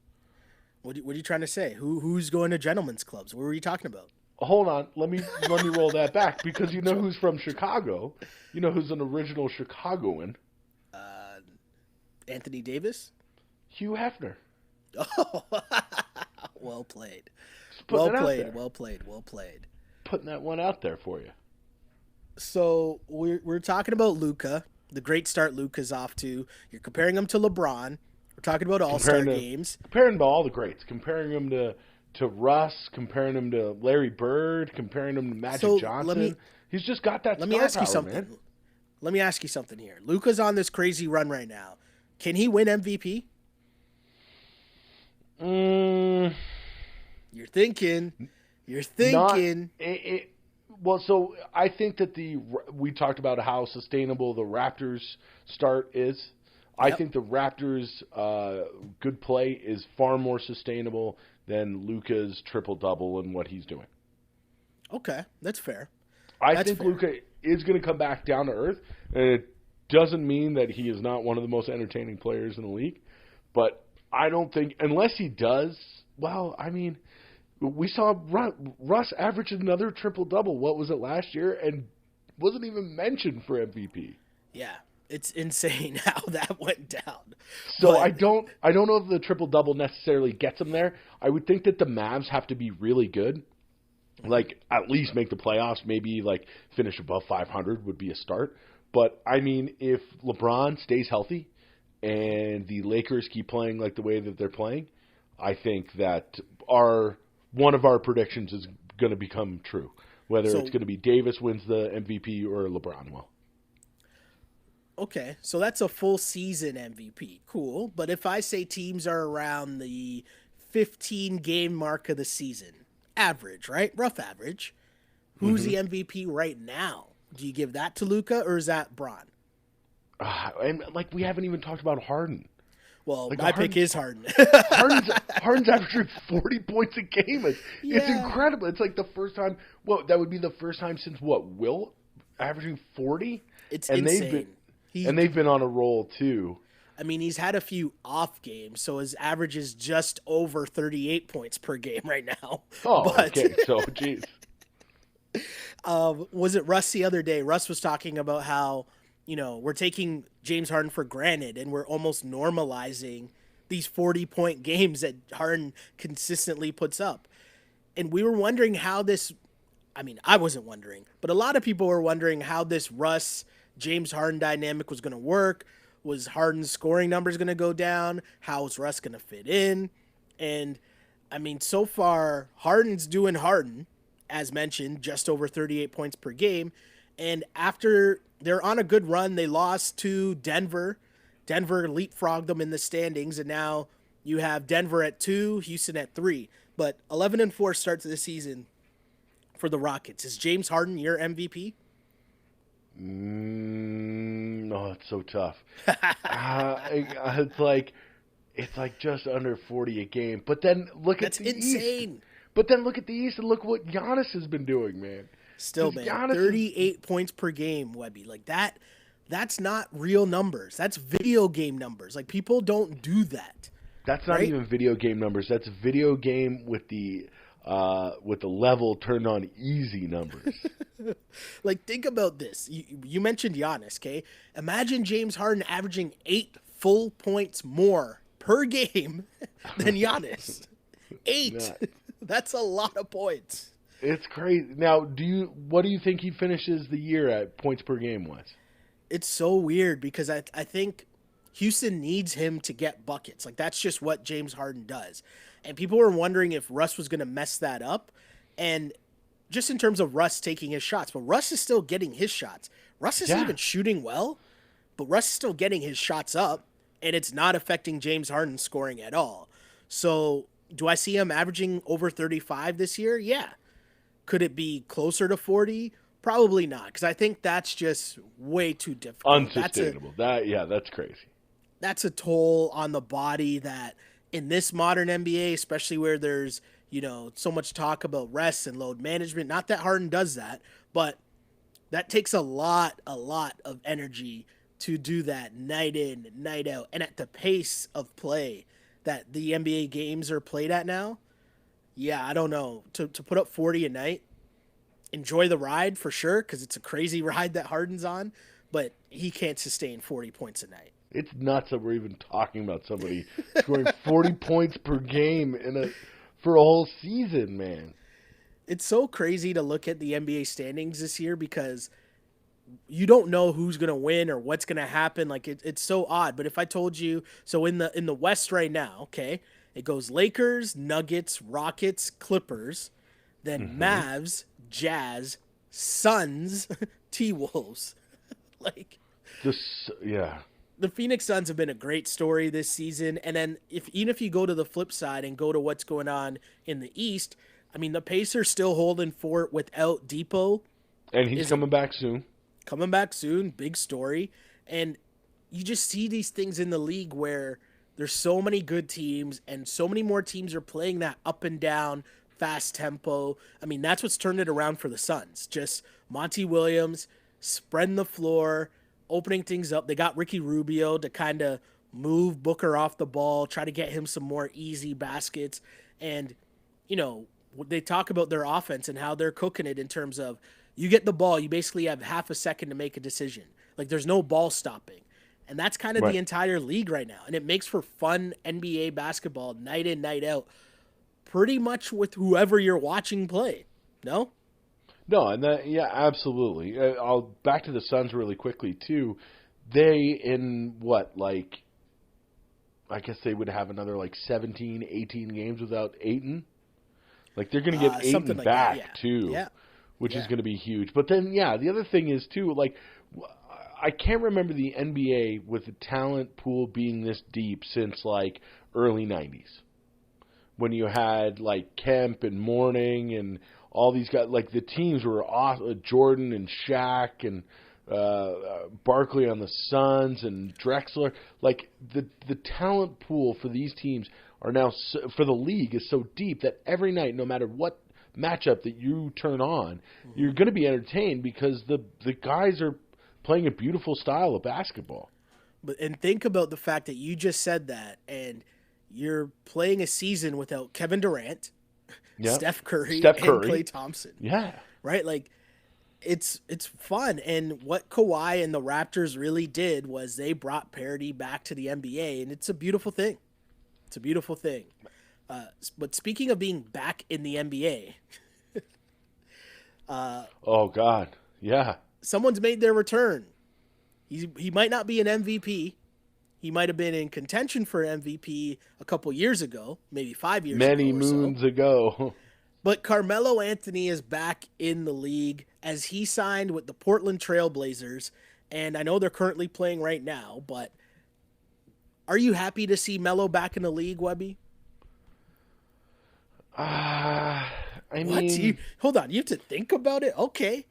What are you trying to say? Who's going to gentlemen's clubs? What were you talking about? Hold on. Let me roll that back because you know who's from Chicago. You know who's an original Chicagoan. Anthony Davis? Hugh Hefner. Oh, well played. Well played. Putting that one out there for you. So we're talking about Luka, the great start Luka's off to. You're comparing him to LeBron. We're talking about All-Star games. Comparing him to all the greats. Comparing him to Russ. Comparing him to Larry Bird. Comparing him to Magic Johnson. He's just got that. Let me ask you something. Man. Let me ask you something here. Luka's on this crazy run right now. Can he win MVP? You're thinking. Well, so I think that we talked about how sustainable the Raptors start is. Yep. I think the Raptors' good play is far more sustainable than Luka's triple-double and what he's doing. Okay, that's fair. I think Luka is going to come back down to earth, and it doesn't mean that he is not one of the most entertaining players in the league. But I don't think, unless he does, well, I mean, we saw Russ average another triple-double. What was it last year? And wasn't even mentioned for MVP. Yeah, it's insane how that went down. So I don't know if the triple-double necessarily gets him there. I would think that the Mavs have to be really good. At least make the playoffs, maybe finish above 500 would be a start. But I mean, if LeBron stays healthy and the Lakers keep playing like the way that they're playing, I think that one of our predictions is going to become true. Whether it's going to be Davis wins the MVP or LeBron will. Okay, so that's a full season MVP. Cool. But if I say teams are around the 15-game mark of the season, average, right? Rough average. Who's the MVP right now? Do you give that to Luka or is that Bron? And we haven't even talked about Harden. Well, Like my pick is Harden. Harden's averaging 40 points a game. It's Yeah. incredible. It's like the first time. Well, that would be the first time since what? Will averaging 40. It's and insane. They've been on a roll too. I mean, he's had a few off games, so his average is just over 38 points per game right now. Oh, okay. So, jeez. Was it Russ the other day? Russ was talking about how, we're taking James Harden for granted and we're almost normalizing these 40-point games that Harden consistently puts up. And we were wondering how this, I wasn't wondering, but a lot of people were wondering how this Russ-James Harden dynamic was going to work. Was Harden's scoring numbers going to go down? How is Russ going to fit in? And, so far, Harden's doing Harden, as mentioned, just over 38 points per game. And after they're on a good run, they lost to Denver. Denver leapfrogged them in the standings, and now you have Denver at 2, Houston at 3. But 11-4 starts the season for the Rockets. Is James Harden your MVP? No, it's so tough. It's like just under 40 a game. But then look at the East. That's insane. But then look at the East and look what Giannis has been doing, man. Still, man, 38 points per game, Webby. Like that's not real numbers. That's video game numbers. Like, people don't do that. That's not even video game numbers. That's video game with the level turned on easy numbers. Like, think about this. You mentioned Giannis, okay? Imagine James Harden averaging 8 full points more per game than Giannis. 8. Nuts. That's a lot of points. It's crazy. Now, what do you think he finishes the year at points per game wise? It's so weird because I think Houston needs him to get buckets. Like, that's just what James Harden does. And people were wondering if Russ was going to mess that up. And just in terms of Russ taking his shots, but Russ is still getting his shots. Russ isn't even shooting well, but Russ is still getting his shots up, and it's not affecting James Harden's scoring at all. So do I see him averaging over 35 this year? Yeah. Could it be closer to 40? Probably not, because I think that's just way too difficult. Unsustainable. That's crazy. That's a toll on the body that in this modern NBA, especially where there's, so much talk about rest and load management, not that Harden does that, but that takes a lot of energy to do that night in, night out. And at the pace of play that the NBA games are played at now, yeah, I don't know. To put up 40 a night, enjoy the ride for sure, because it's a crazy ride that Harden's on, but he can't sustain 40 points a night. It's nuts that we're even talking about somebody scoring 40 points per game for a whole season, man. It's so crazy to look at the NBA standings this year because you don't know who's going to win or what's going to happen. Like, it's so odd. But if I told you, so in the West right now, okay, it goes Lakers, Nuggets, Rockets, Clippers, then Mavs, Jazz, Suns, T-Wolves. Like, the Phoenix Suns have been a great story this season. And then even if you go to the flip side and go to what's going on in the East, the Pacers still holding fort without Depot. And he's coming back soon. Coming back soon, big story. And you just see these things in the league where there's so many good teams and so many more teams are playing that up and down, fast tempo. That's what's turned it around for the Suns. Just Monty Williams spreading the floor, opening things up. They got Ricky Rubio to kind of move Booker off the ball, try to get him some more easy baskets. And, they talk about their offense and how they're cooking it in terms of you get the ball, you basically have half a second to make a decision. Like, there's no ball stopping. And that's kind of the entire league right now. And it makes for fun NBA basketball night in, night out, pretty much with whoever you're watching play. No? No, and absolutely. I'll back to the Suns really quickly too. They I guess they would have another 17, 18 games without Ayton. Like, they're going to get Ayton back too, which is going to be huge. But then, the other thing is too, I can't remember the NBA with the talent pool being this deep since early 90s. When you had Kemp and Mourning and all these guys, the teams were awesome, Jordan and Shaq and Barkley on the Suns and Drexler. Like the talent pool for these teams are now for the league is so deep that every night, no matter what matchup that you turn on, you're going to be entertained because the guys are playing a beautiful style of basketball. And think about the fact that you just said that, and you're playing a season without Kevin Durant, Steph Curry, and Klay Thompson. Yeah. Right? Like, it's fun. And what Kawhi and the Raptors really did was they brought parity back to the NBA, and it's a beautiful thing. It's a beautiful thing. But speaking of being back in the NBA, oh God, yeah, someone's made their return. He might not be an MVP. He might have been in contention for MVP a couple years ago, maybe 5 years ago. Many moons ago. But Carmelo Anthony is back in the league as he signed with the Portland Trail Blazers, and I know they're currently playing right now, but are you happy to see Melo back in the league, Webby? I mean... Hold on, you have to think about it? Okay.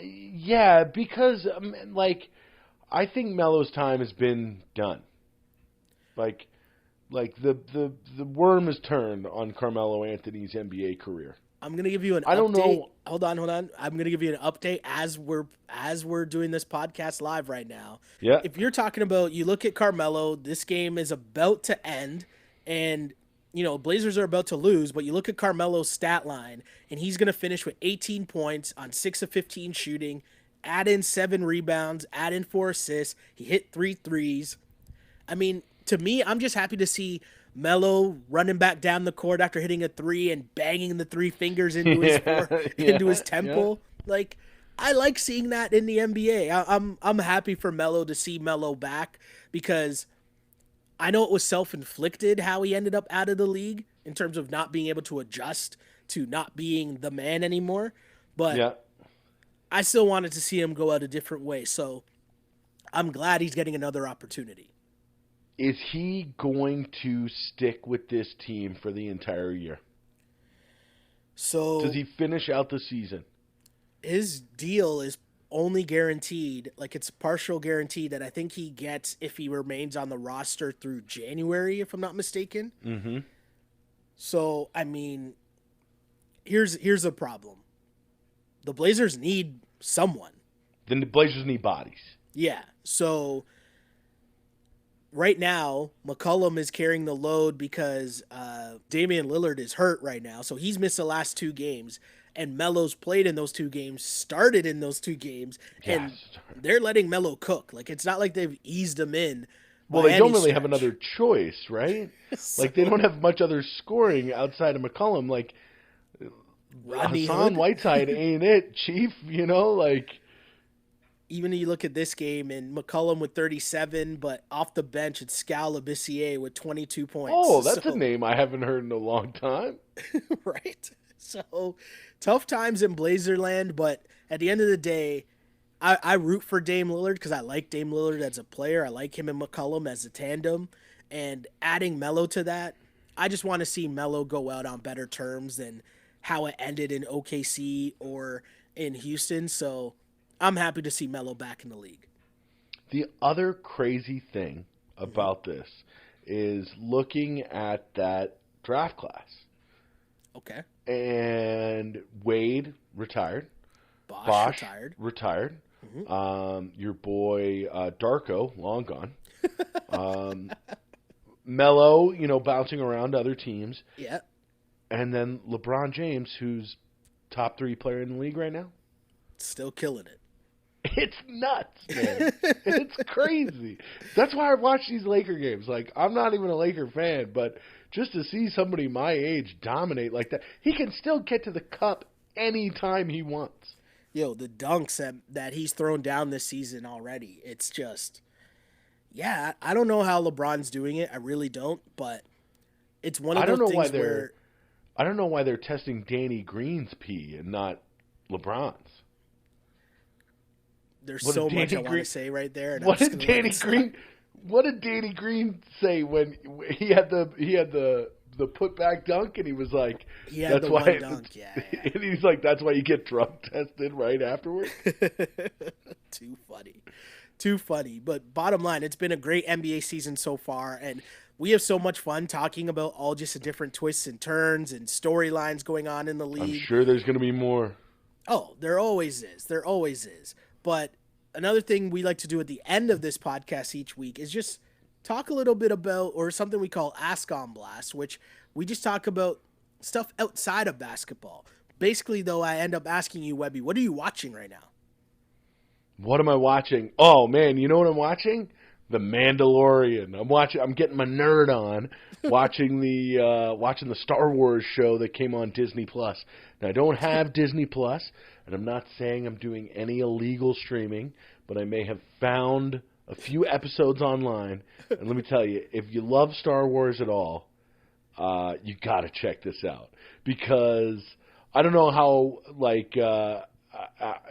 Yeah, because, I think Melo's time has been done. Like the worm has turned on Carmelo Anthony's NBA career. I'm gonna give you an update. I don't know. Hold on. I'm gonna give you an update as we're doing this podcast live right now. Yeah. If you're talking about, you look at Carmelo, this game is about to end, and Blazers are about to lose. But you look at Carmelo's stat line, and he's gonna finish with 18 points on 6 of 15 shooting. Add in 7 rebounds, add in 4 assists. He hit 3 threes. I mean, to me, I'm just happy to see Melo running back down the court after hitting a 3 and banging the 3 fingers into his temple. Yeah. Like, I like seeing that in the NBA. I'm happy for Melo to see Melo back because I know it was self-inflicted how he ended up out of the league in terms of not being able to adjust to not being the man anymore. But yeah. I still wanted to see him go out a different way, so I'm glad he's getting another opportunity. Is he going to stick with this team for the entire year? So does he finish out the season? His deal is only guaranteed, like it's partial guarantee that I think he gets if he remains on the roster through January, if I'm not mistaken. Mm-hmm. So, I mean, here's the problem. The Blazers need someone. Then the Blazers need bodies. Yeah. So right now, McCollum is carrying the load because Damian Lillard is hurt right now. So he's missed the last 2 games. And Melo's played in those 2 games, started in those 2 games. And they're letting Melo cook. Like, it's not like they've eased him in. Well, they don't really have another choice, right? Like, they don't have much other scoring outside of McCollum. Like, Hassan Whiteside ain't it, Chief, like... Even if you look at this game, and McCollum with 37, but off the bench, it's Skal Labissiere with 22 points. Oh, that's a name I haven't heard in a long time. Right? So, tough times in Blazerland, but at the end of the day, I root for Dame Lillard because I like Dame Lillard as a player. I like him and McCollum as a tandem. And adding Melo to that, I just want to see Melo go out on better terms than how it ended in OKC or in Houston. So I'm happy to see Melo back in the league. The other crazy thing about this is looking at that draft class. Okay. And Wade retired. Bosh retired. Mm-hmm. Your boy Darko, long gone. Melo, bouncing around other teams. Yeah. And then LeBron James, who's top 3 player in the league right now. Still killing it. It's nuts, man. It's crazy. That's why I watch these Laker games. Like, I'm not even a Laker fan, but just to see somebody my age dominate like that, he can still get to the cup anytime he wants. Yo, the dunks that he's thrown down this season already, it's just, yeah, I don't know how LeBron's doing it. I really don't, but it's one of those things where... I don't know why they're testing Danny Green's pee and not LeBron's. There's so much I want to say right there. And what did Danny Green say when he had the putback dunk and he was like, he had the one dunk, yeah. And he's like, that's why you get drug tested right afterwards. Too funny. Too funny. But bottom line, it's been a great NBA season so far, and we have so much fun talking about all just the different twists and turns and storylines going on in the league. I'm sure there's going to be more. Oh, there always is. There always is. But another thing we like to do at the end of this podcast each week is just talk a little bit about, or something we call Ask on Blast, which we just talk about stuff outside of basketball. Basically, though, I end up asking you, Webby, what are you watching right now? What am I watching? Oh man, you know what I'm watching? The Mandalorian. I'm getting my nerd on, watching the Star Wars show that came on Disney Plus. Now I don't have Disney Plus, and I'm not saying I'm doing any illegal streaming, but I may have found a few episodes online. And let me tell you, if you love Star Wars at all, you got to check this out, because I don't know how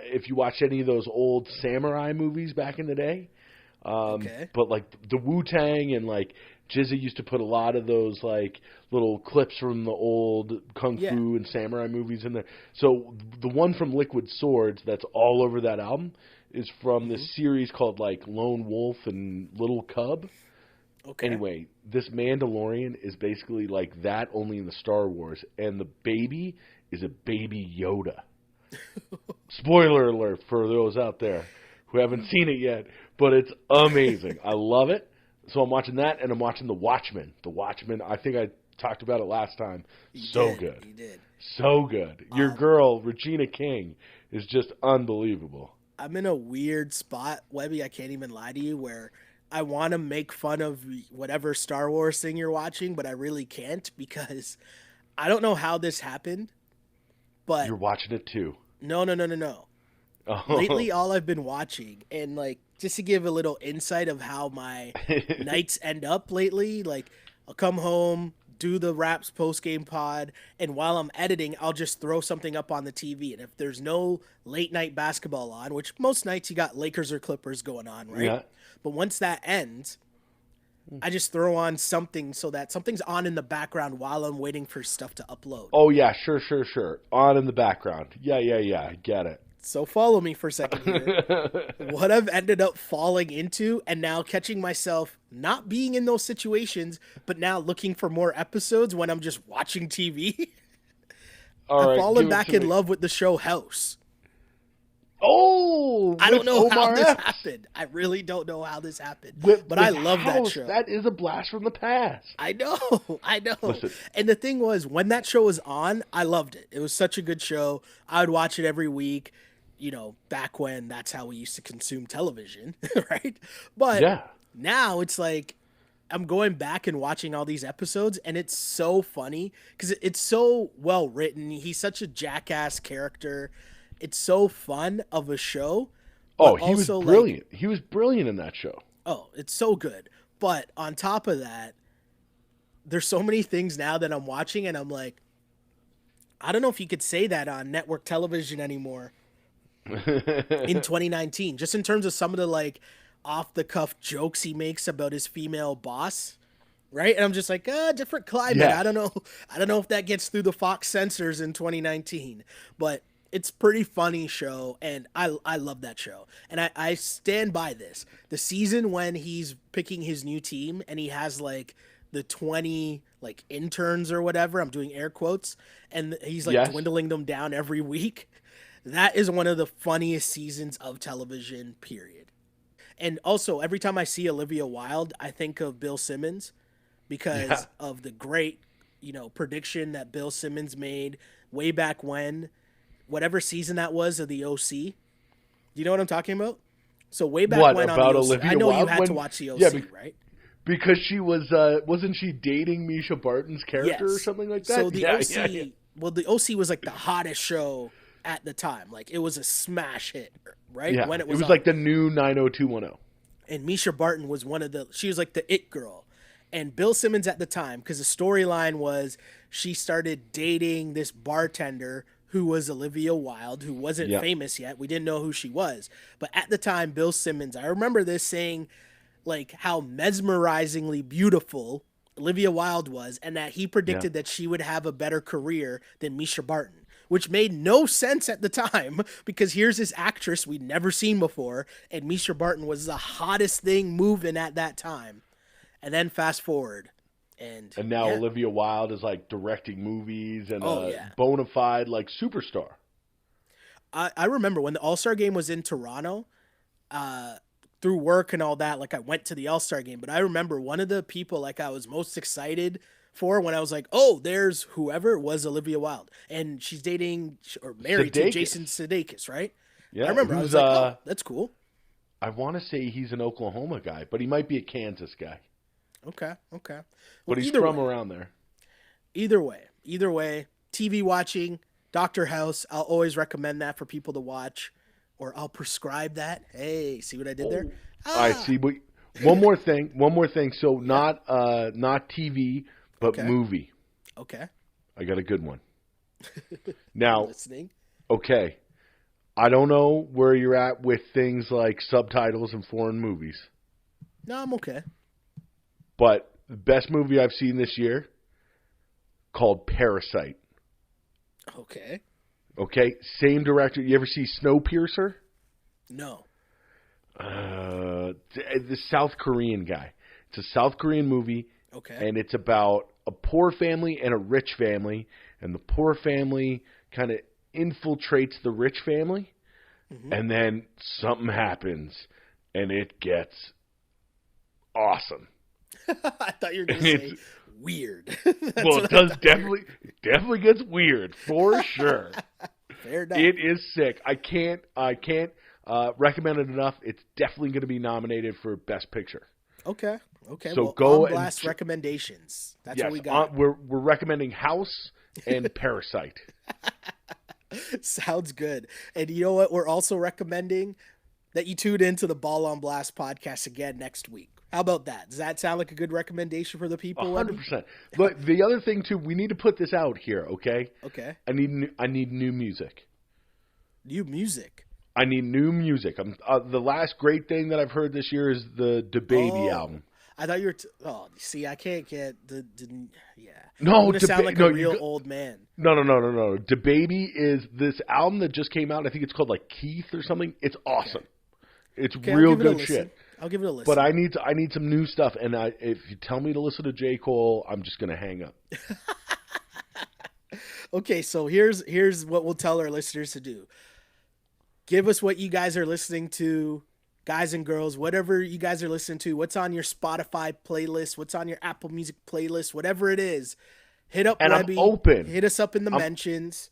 if you watch any of those old samurai movies back in the day. Okay. But like the Wu-Tang and like Jizzy used to put a lot of those like little clips from the old Kung Fu and samurai movies in there. So the one from Liquid Swords that's all over that album is from this series called like Lone Wolf and Little Cub. Okay. Anyway, this Mandalorian is basically like that, only in the Star Wars, and the baby is a baby Yoda. Spoiler alert for those out there who haven't seen it yet, but it's amazing. I love it. So I'm watching that, and I'm watching The Watchmen. The Watchmen, I think I talked about it last time. Good. You did. So good. Your girl, Regina King, is just unbelievable. I'm in a weird spot, Webby, I can't even lie to you, where I want to make fun of whatever Star Wars thing you're watching, but I really can't, because I don't know how this happened, but... You're watching it too. No. Oh. Lately, all I've been watching, and like, just to give a little insight of how my nights end up lately, like, I'll come home, do the Raps post-game pod, and while I'm editing, I'll just throw something up on the TV. And if there's no late-night basketball on, which most nights you got Lakers or Clippers going on, right? Yeah. But once that ends, I just throw on something so that something's on in the background while I'm waiting for stuff to upload. Oh, yeah, sure. On in the background. Yeah, I get it. So follow me for a second here. What I've ended up falling into, and now catching myself not being in those situations, but now looking for more episodes when I'm just watching TV. I've fallen back in love with the show House. Oh, I don't know how this Epps. happened. I really don't know how this happened. But I love that House, show. That is a blast from the past. I know. Listen. And the thing was, when that show was on, I loved it. It was such a good show. I would watch it every week, back when that's how we used to consume television, right? But now it's like I'm going back and watching all these episodes, and it's so funny because it's so well written. He's such a jackass character. It's so fun of a show. Oh, he was brilliant. He was brilliant in that show. Oh, it's so good. But on top of that, there's so many things now that I'm watching, and I'm like, I don't know if you could say that on network television anymore in 2019, just in terms of some of the like off the cuff jokes he makes about his female boss. Right. And I'm just like, different climate. Yeah. I don't know if that gets through the Fox censors in 2019, but it's pretty funny show, and I love that show. And I stand by this. The season when he's picking his new team and he has like the 20 like interns or whatever, I'm doing air quotes, and he's like dwindling them down every week. That is one of the funniest seasons of television, period. And also, every time I see Olivia Wilde, I think of Bill Simmons because of the great, prediction that Bill Simmons made way back when, whatever season that was of the OC. Do you know what I'm talking about? So way back when about on the OC, Olivia I know Wilde you had to watch the OC, right? Because she was, wasn't she dating Misha Barton's character or something like that? So the OC, well, the OC was like the hottest show at the time. Like, it was a smash hit, right? Yeah, when it was on. like the new 90210. And Misha Barton was she was like the it girl. And Bill Simmons at the time, because the storyline was she started dating this bartender who was Olivia Wilde, who wasn't famous yet. We didn't know who she was. But at the time, Bill Simmons, I remember this saying, like, how mesmerizingly beautiful Olivia Wilde was, and that he predicted that she would have a better career than Misha Barton, which made no sense at the time because here's this actress we'd never seen before, and Misha Barton was the hottest thing moving at that time. And then fast forward. And now Olivia Wilde is like directing movies and yeah. bona fide like superstar. I remember when the All-Star game was in Toronto, through work and all that, like I went to the All-Star game, but I remember one of the people like I was most excited for when I was like, oh, there's whoever was Olivia Wilde, and she's dating or married to Jason Sudeikis, right? Yeah, I remember I was like, oh, that's cool. I want to say he's an Oklahoma guy, but he might be a Kansas guy. Okay. Well, but he's from around there. Either way, TV watching, Dr. House, I'll always recommend that for people to watch, or I'll prescribe that. Hey, see what I did there? I see. But one more thing. So not TV, but movie. Okay. I got a good one. Now, listening. Okay. I don't know where you're at with things like subtitles in foreign movies. No, I'm okay. But the best movie I've seen this year, called Parasite. Okay. Same director. You ever see Snowpiercer? No. The South Korean guy. It's a South Korean movie. Okay. And it's about a poor family and a rich family. And the poor family kind of infiltrates the rich family. Mm-hmm. And then something happens. And it gets awesome. I thought you were going to say weird. Well, it does definitely gets weird for sure. Fair enough. It is sick. I can't recommend it enough. It's definitely going to be nominated for Best Picture. Okay. So well, go on blast recommendations. That's what we got. We're recommending House and Parasite. Sounds good. And you know what? We're also recommending that you tune into the Ball on Blast podcast again next week. How about that? Does that sound like a good recommendation for the people? 100%. But the other thing too, we need to put this out here, okay? Okay. I need new music. New music. I need new music. The last great thing that I've heard this year is the DaBaby album. I thought you were. See, I can't get the yeah. No, I'm gonna sound like a real old man. No. DaBaby is this album that just came out. I think it's called like Keith or something. It's awesome. Okay. It's real good shit. I'll give it a listen. But I need some new stuff, and if you tell me to listen to J. Cole, I'm just gonna hang up. Okay, so here's what we'll tell our listeners to do. Give us what you guys are listening to, guys and girls, whatever you guys are listening to. What's on your Spotify playlist? What's on your Apple Music playlist? Whatever it is, hit up Webby. I'm open. Hit us up in the mentions.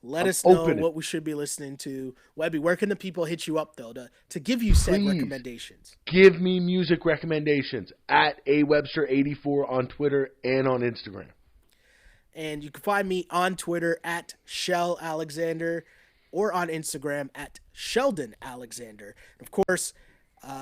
Let us know what we should be listening to. Webby, where can the people hit you up, though, to give you said recommendations? Give me music recommendations at awebster84 on Twitter and on Instagram. And you can find me on Twitter at Shell Alexander or on Instagram at Sheldon Alexander. Of course,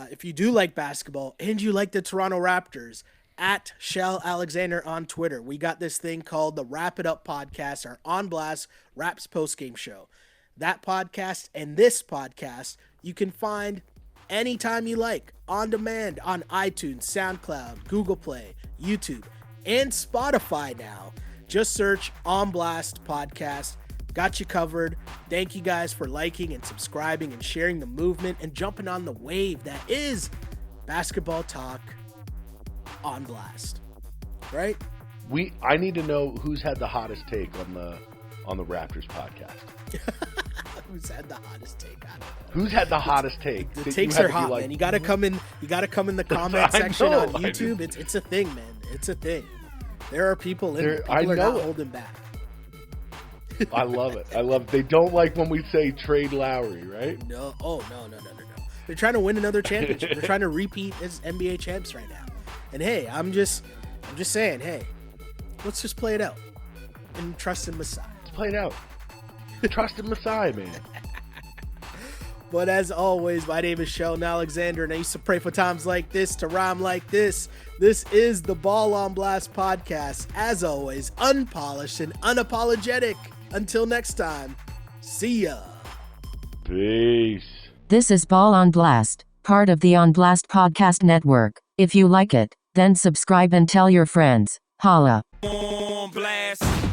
if you do like basketball and you like the Toronto Raptors, at Shell Alexander on Twitter. We got this thing called the Wrap It Up Podcast, our On Blast Raps postgame show. That podcast and this podcast you can find anytime you like, on demand on iTunes, SoundCloud, Google Play, YouTube, and Spotify now. Just search On Blast Podcast. Got you covered. Thank you guys for liking and subscribing and sharing the movement and jumping on the wave that is basketball talk on Blast. Right? I need to know who's had the hottest take on the Raptors podcast. Who's had the hottest take? I don't know. Who's had the hottest take? The takes are hot, man. You gotta come in the comment section on YouTube. It's a thing, man. It's a thing. There are people in there. People are not holding back. I love it. They don't like when we say trade Lowry, right? No. Oh, no. They're trying to win another championship. They're trying to repeat as NBA champs right now. And hey, I'm just saying, hey, let's just play it out and trust in Masai. Let's play it out. Trust in Masai, man. But as always, my name is Sheldon Alexander, and I used to pray for times like this to rhyme like this. This is the Ball on Blast podcast. As always, unpolished and unapologetic. Until next time, see ya. Peace. This is Ball on Blast, part of the On Blast Podcast Network. If you like it, then subscribe and tell your friends. Holla.